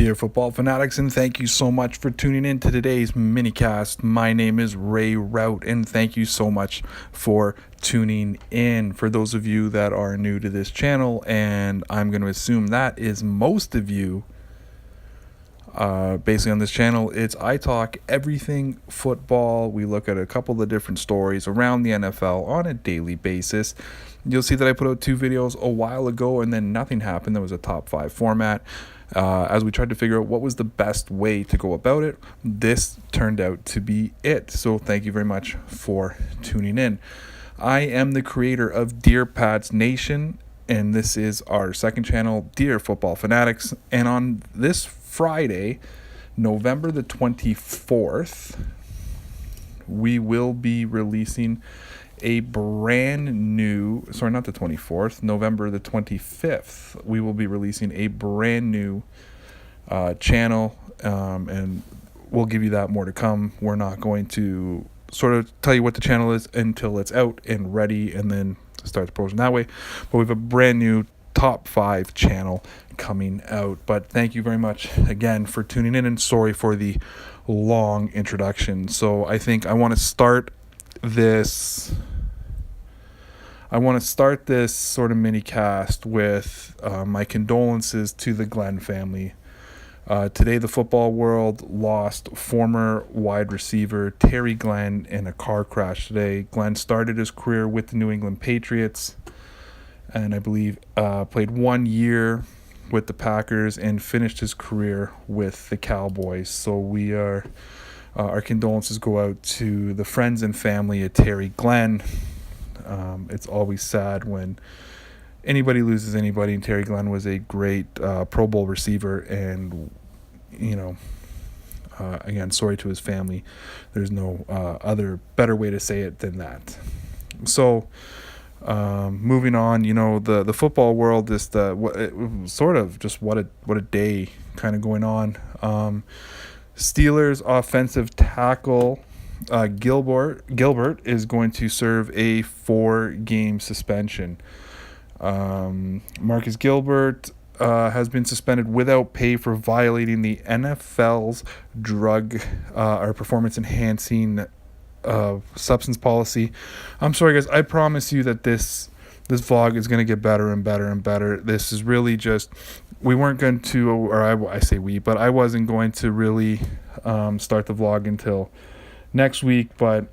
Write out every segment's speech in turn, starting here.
Dear football fanatics, and thank you so much for tuning in to today's MiniCast. My name is Ray Rout, and thank you so much for tuning in. For those of you that are new to this channel, and I'm going to assume that is most of you, basically on this channel, I talk everything football. We look at a couple of different stories around the NFL on a daily basis. You'll see that I put out 2 videos a while ago, and then nothing happened. There was a top 5 format. As we tried to figure out what was the best way to go about it, this turned out to be it. So thank you very much for tuning in. I am the creator of Dear Pats Nation, and this is our second channel, Dear Football Fanatics. And on this Friday, November the 24th, we will be releasing a brand new, not the 24th, November the 25th, we will be releasing a brand new channel, and we'll give you that more to come. We're not going to sort of tell you what the channel is until it's out and ready, and then start the promotion that way. But we have a brand new top 5 channel coming out. But thank you very much again for tuning in, and sorry for the long introduction. So I think I want to start this sort of mini cast with my condolences to the Glenn family. Today, the football world lost former wide receiver Terry Glenn in a car crash today. Glenn started his career with the New England Patriots, and I believe played 1 year with the Packers and finished his career with the Cowboys. So our condolences go out to the friends and family of Terry Glenn. It's always sad when anybody loses anybody, and Terry Glenn was a great Pro Bowl receiver, and again, sorry to his family. There's no other better way to say it than that. So moving on, the football world is what a day kind of going on. Steelers offensive tackle Gilbert is going to serve a 4-game suspension. Marcus Gilbert has been suspended without pay for violating the NFL's drug or performance-enhancing substance policy. I'm sorry, guys. I promise you that this vlog is going to get better and better and better. This is really just, we weren't going to, or I say we, but I wasn't going to really start the vlog until next week. But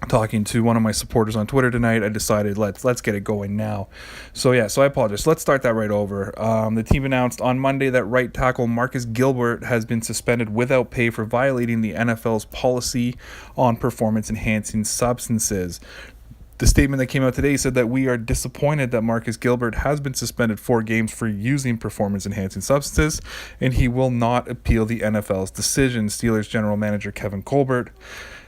talking to one of my supporters on Twitter tonight, I decided let's get it going now. So I apologize. Let's start that right over. The team announced on Monday that right tackle Marcus Gilbert has been suspended without pay for violating the NFL's policy on performance-enhancing substances. The statement that came out today said that we are disappointed that Marcus Gilbert has been suspended 4 games for using performance-enhancing substances, and he will not appeal the NFL's decision. Steelers general manager Kevin Colbert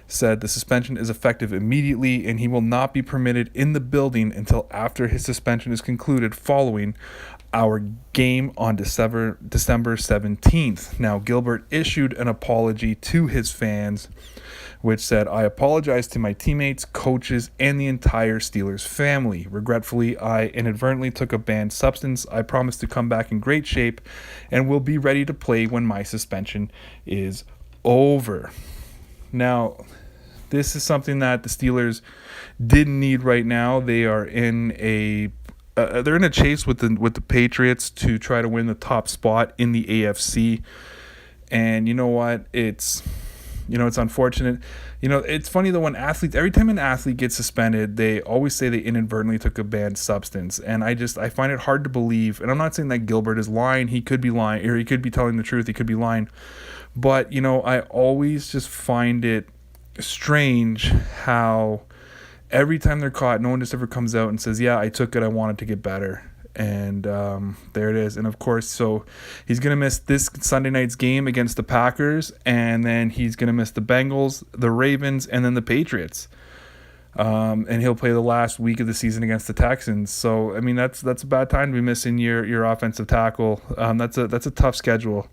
said the suspension is effective immediately, and he will not be permitted in the building until after his suspension is concluded following our game on December 17th. Now, Gilbert issued an apology to his fans, which said, "I apologize to my teammates, coaches, and the entire Steelers family. Regretfully, I inadvertently took a banned substance. I promise to come back in great shape and will be ready to play when my suspension is over." Now, this is something that the Steelers didn't need right now. They are in a chase with the Patriots to try to win the top spot in the AFC. And you know what? It's unfortunate. It's funny though, when every time an athlete gets suspended, they always say they inadvertently took a banned substance. And I find it hard to believe. And I'm not saying that Gilbert is lying. He could be lying, or he could be telling the truth. He could be lying. But, I always just find it strange how every time they're caught, no one just ever comes out and says, yeah, I took it, I wanted to get better. And there it is. And of course, so he's going to miss this Sunday night's game against the Packers, and then he's going to miss the Bengals, the Ravens, and then the Patriots. And he'll play the last week of the season against the Texans. So, I mean, that's a bad time to be missing your offensive tackle. That's a tough schedule.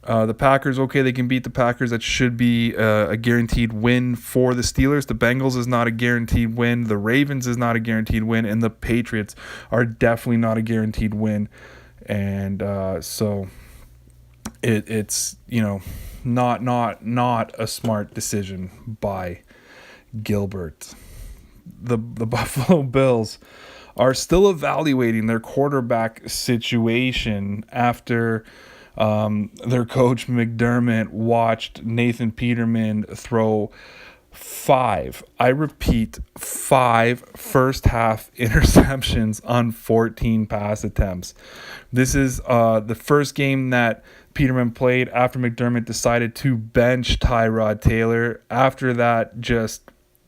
The Packers, okay, they can beat the Packers. That should be a guaranteed win for the Steelers. The Bengals is not a guaranteed win. The Ravens is not a guaranteed win. And the Patriots are definitely not a guaranteed win. And so it's not a smart decision by Gilbert. The Buffalo Bills are still evaluating their quarterback situation after their coach McDermott watched Nathan Peterman throw 5 first half interceptions on 14 pass attempts. This is the first game that Peterman played after McDermott decided to bench Tyrod Taylor. After that just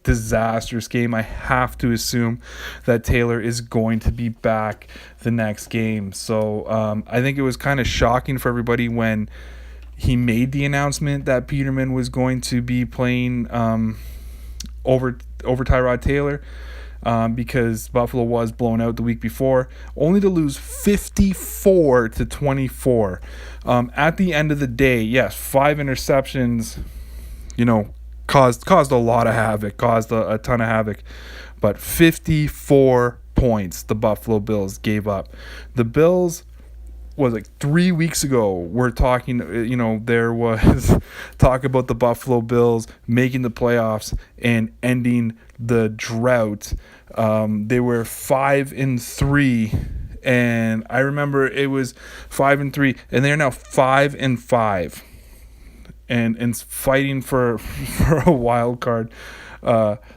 disastrous game, I have to assume that Taylor is going to be back the next game. So I think it was kind of shocking for everybody when he made the announcement that Peterman was going to be playing over Tyrod Taylor, because Buffalo was blown out the week before, only to lose 54-24. At the end of the day, yes, 5 interceptions, caused a lot of havoc, caused a ton of havoc, but 54 points the Buffalo Bills gave up. The Bills was like 3 weeks ago, we're talking, there was talk about the Buffalo Bills making the playoffs and ending the drought. They were 5-3, and I remember it was 5-3, and they're now 5-5, and fighting for a wild card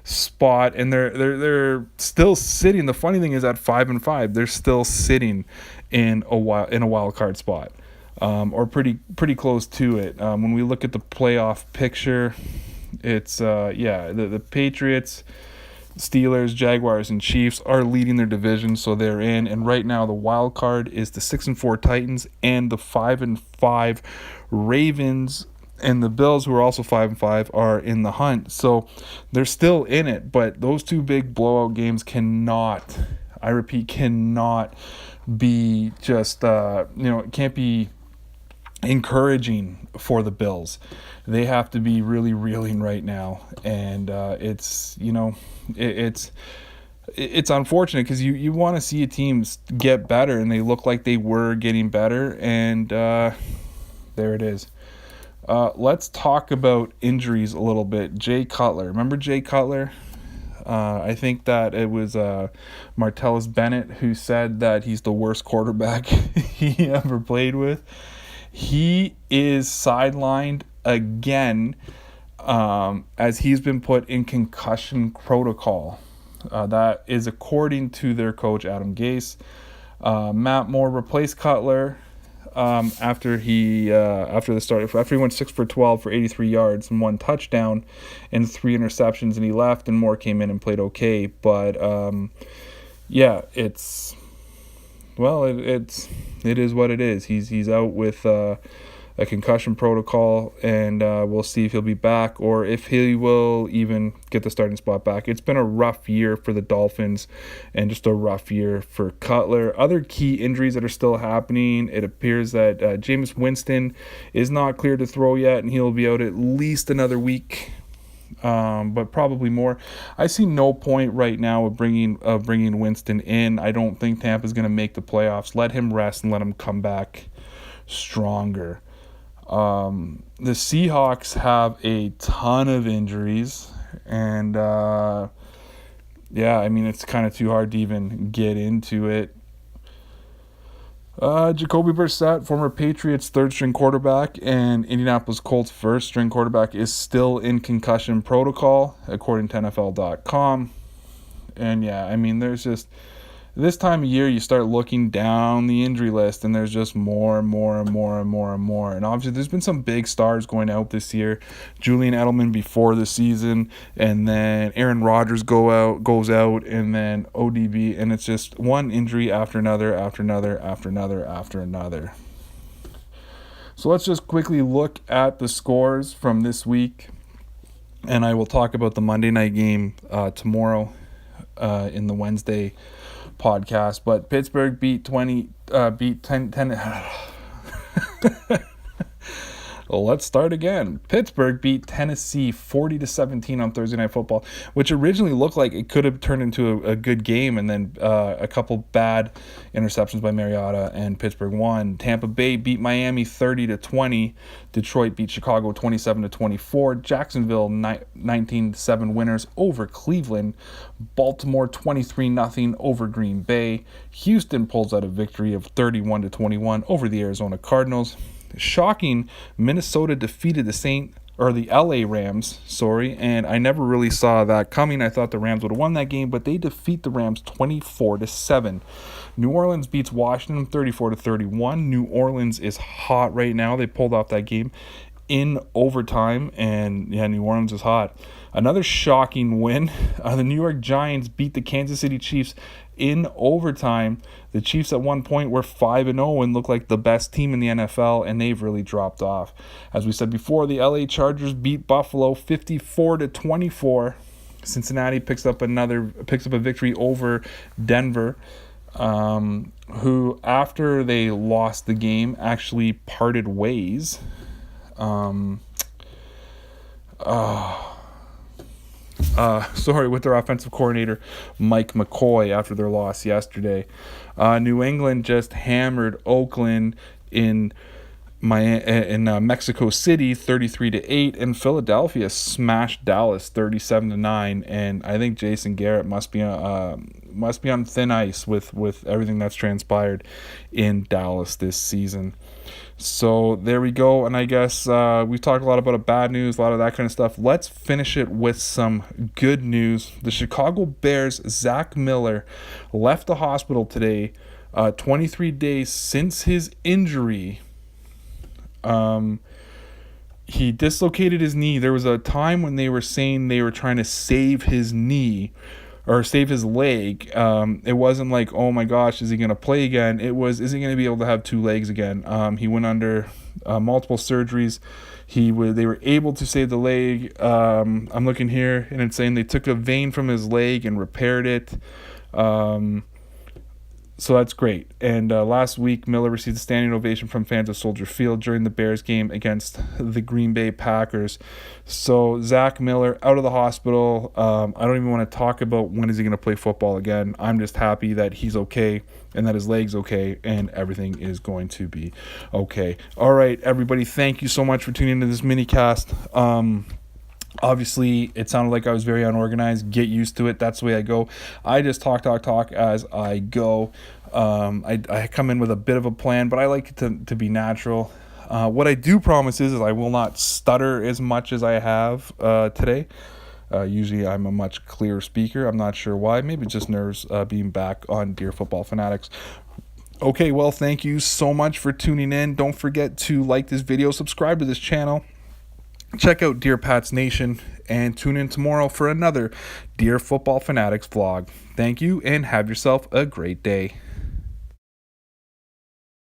spot, and they're still sitting. The funny thing is, at 5-5, they're still sitting in a wild card spot, or pretty close to it. When we look at the playoff picture, it's the Patriots, Steelers, Jaguars, and Chiefs are leading their division, so they're in. And right now, the wild card is the 6-4 Titans and the 5-5 Ravens. And the Bills, who are also 5-5, are in the hunt. So they're still in it. But those two big blowout games cannot be just, it can't be encouraging for the Bills. They have to be really reeling right now. And it's unfortunate, because you want to see a team get better, and they look like they were getting better. And there it is. Let's talk about injuries a little bit. Jay Cutler. Remember Jay Cutler? I think that it was Martellus Bennett who said that he's the worst quarterback he ever played with. He is sidelined again, as he's been put in concussion protocol. That is according to their coach, Adam Gase. Matt Moore replaced Cutler after he went 6 for 12 for 83 yards and 1 touchdown and 3 interceptions, and he left, and Moore came in and played okay. But it is what it is. He's out with a concussion protocol, and we'll see if he'll be back or if he will even get the starting spot back. It's been a rough year for the Dolphins, and just a rough year for Cutler. Other key injuries that are still happening: it appears that Jameis Winston is not cleared to throw yet, and he'll be out at least another week, but probably more. I see no point right now of bringing Winston in. I don't think Tampa's going to make the playoffs. Let him rest and let him come back stronger. The Seahawks have a ton of injuries, and it's kind of too hard to even get into it. Jacoby Brissett, former Patriots third-string quarterback and Indianapolis Colts first-string quarterback, is still in concussion protocol, according to NFL.com. And there's just, this time of year, you start looking down the injury list, and there's just more and more and more and more and more. And obviously, there's been some big stars going out this year. Julian Edelman before the season, and then Aaron Rodgers goes out, and then ODB, and it's just one injury after another, after another, after another, after another. So let's just quickly look at the scores from this week, and I will talk about the Monday night game tomorrow in the Wednesday podcast. But Pittsburgh beat 10 a Let's start again. Pittsburgh beat Tennessee 40-17 on Thursday Night Football, which originally looked like it could have turned into a good game, and then a couple bad interceptions by Mariota, and Pittsburgh won. Tampa Bay beat Miami 30-20. Detroit beat Chicago 27-24. Jacksonville 19-7 winners over Cleveland. Baltimore 23-0 over Green Bay. Houston pulls out a victory of 31-21 over the Arizona Cardinals. Shocking, Minnesota defeated the LA Rams, and I never really saw that coming. I thought the Rams would have won that game, but they defeat the Rams 24-7. New Orleans beats Washington 34-31. New Orleans is hot right now. They pulled off that game in overtime, and New Orleans is hot. Another shocking win. The New York Giants beat the Kansas City Chiefs in overtime. The Chiefs at one point were 5-0 and looked like the best team in the NFL, and they've really dropped off. As we said before, the LA Chargers beat Buffalo 54-24. Cincinnati picks up a victory over Denver, who, after they lost the game, actually parted ways. With their offensive coordinator, Mike McCoy, after their loss yesterday. New England just hammered Oakland in Mexico City 33-8, and Philadelphia smashed Dallas 37-9. And I think Jason Garrett must be on thin ice with everything that's transpired in Dallas this season. So there we go, and I guess we've talked a lot about bad news, a lot of that kind of stuff. Let's finish it with some good news. The Chicago Bears' Zach Miller left the hospital today, 23 days since his injury. He dislocated his knee. There was a time when they were saying they were trying to save his knee, or save his leg. It wasn't like, oh my gosh, is he going to play again? It was, is he going to be able to have two legs again? He went under multiple surgeries. They were able to save the leg. I'm looking here, and it's saying they took a vein from his leg and repaired it. So that's great. And last week, Miller received a standing ovation from fans of Soldier Field during the Bears game against the Green Bay Packers. So Zach Miller out of the hospital. I don't even want to talk about when is he going to play football again. I'm just happy that he's okay and that his leg's okay and everything is going to be okay. All right, everybody, thank you so much for tuning into this minicast. Obviously, it sounded like I was very unorganized. Get used to it. That's the way I go. I just talk as I go. I come in with a bit of a plan, but I like it to be natural. What I do promise is I will not stutter as much as I have today. Usually I'm a much clearer speaker. I'm not sure why. Maybe just nerves being back on Dear Football Fanatics. Okay, well, thank you so much for tuning in. Don't forget to like this video, subscribe to this channel. Check out Dear Pats Nation, and tune in tomorrow for another Dear Football Fanatics vlog. Thank you, and have yourself a great day.